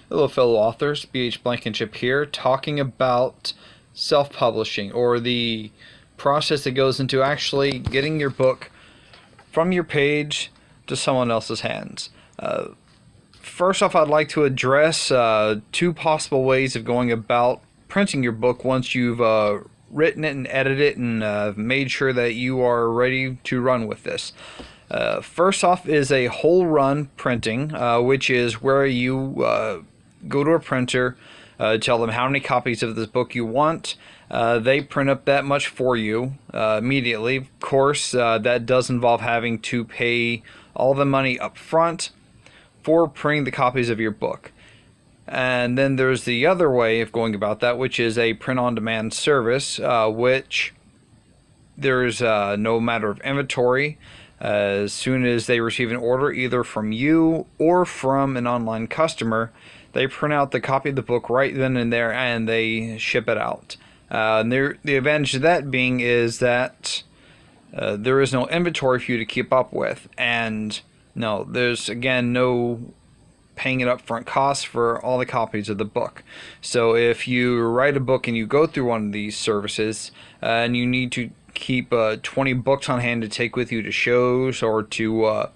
Hello fellow authors, BH Blankenship here, talking about self-publishing, or the process that goes into actually getting your book from your page to someone else's hands. First off, I'd like to address two possible ways of going about printing your book once you've written it and edited it and made sure that you are ready to run with this. First off is a whole run printing, which is where you go to a printer, tell them how many copies of this book you want. They print up that much for you immediately. Of course, that does involve having to pay all the money up front for printing the copies of your book. And then there's the other way of going about that, which is a print-on-demand service, which there's no matter of inventory. As soon as they receive an order, either from you or from an online customer, they print out the copy of the book right then and there, and they ship it out. The advantage of that being is that there is no inventory for you to keep up with, and no, there's again no paying it upfront costs for all the copies of the book. So if you write a book and you go through one of these services and you need to keep 20 books on hand to take with you to shows or to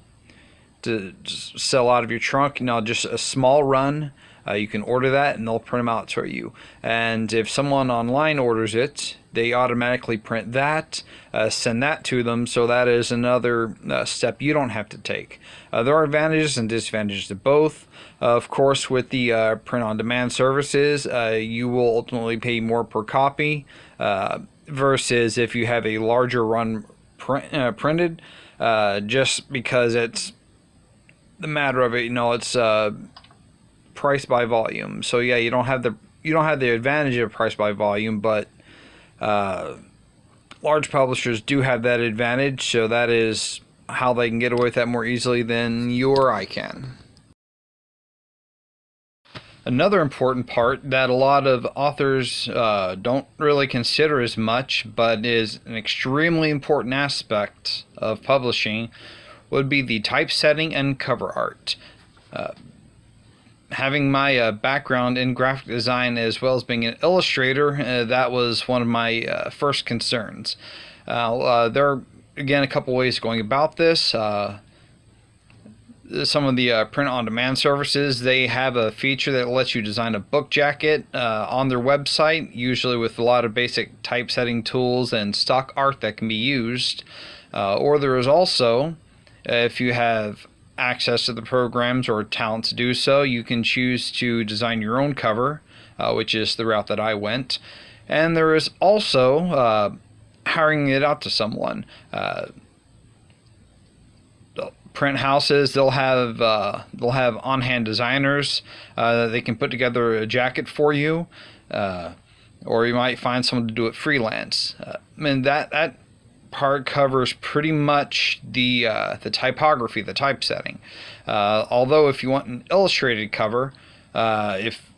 sell out of your trunk, just a small run, you can order that and they'll print them out for you. And if someone online orders it, they automatically print that, send that to them, so that is another step you don't have to take. There are advantages and disadvantages to both. Of course, with the print-on-demand services, you will ultimately pay more per copy, versus if you have a larger run printed, just because it's the matter of it, it's price by volume. So yeah, you don't have the advantage of price by volume, but large publishers do have that advantage, so that is how they can get away with that more easily than you or I can. Another important part that a lot of authors don't really consider as much, but is an extremely important aspect of publishing, would be the typesetting and cover art. Having my background in graphic design as well as being an illustrator, that was one of my first concerns. There are, again, a couple ways of going about this. Some of the print-on-demand services, they have a feature that lets you design a book jacket on their website, usually with a lot of basic typesetting tools and stock art that can be used. Or there is also, if you have access to the programs or talent to do so, you can choose to design your own cover, which is the route that I went. And there is also hiring it out to someone. Print houses, they'll have on-hand designers. They can put together a jacket for you, or you might find someone to do it freelance. That part covers pretty much the typography, the typesetting. Although if you want an illustrated cover, if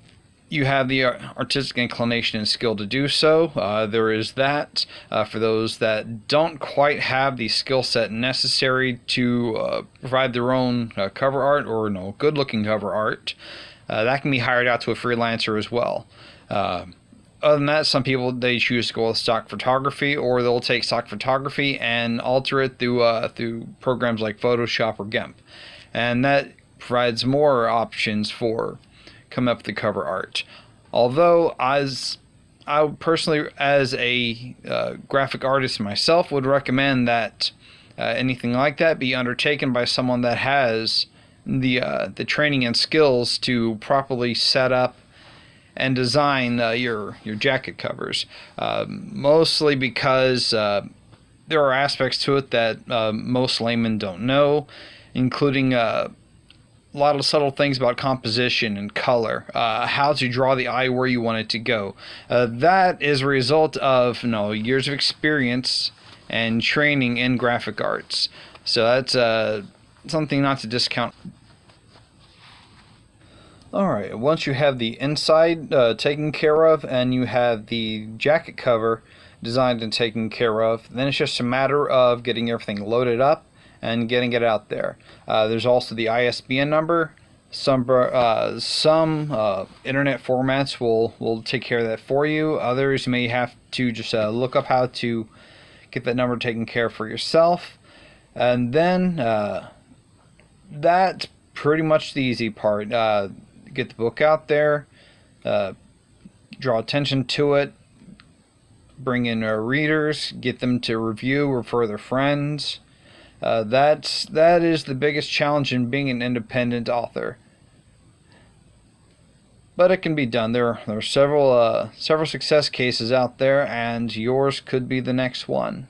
you have the artistic inclination and skill to do so, there is that. For those that don't quite have the skill set necessary to provide their own cover art, or good looking cover art, that can be hired out to a freelancer as well. Other than that, some people, they choose to go with stock photography, or they'll take stock photography and alter it through programs like Photoshop or GIMP, and that provides more options for come up with the cover art. Although I personally, as a graphic artist myself, would recommend that anything like that be undertaken by someone that has the training and skills to properly set up and design your jacket covers. Mostly because there are aspects to it that most laymen don't know, including a lot of subtle things about composition and color, how to draw the eye where you want it to go. That is a result of years of experience and training in graphic arts. So that's something not to discount. Alright, once you have the inside taken care of and you have the jacket cover designed and taken care of, then it's just a matter of getting everything loaded up and getting it out there. There's also the ISBN number, Some internet formats will take care of that for you. Others, you may have to just look up how to get that number taken care of for yourself. And then that's pretty much the easy part. Get the book out there, draw attention to it, bring in readers, get them to review, refer their friends. That is the biggest challenge in being an independent author. But it can be done. There are several success cases out there, and yours could be the next one.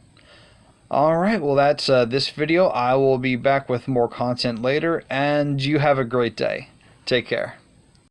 Alright, well that's this video. I will be back with more content later, and you have a great day. Take care.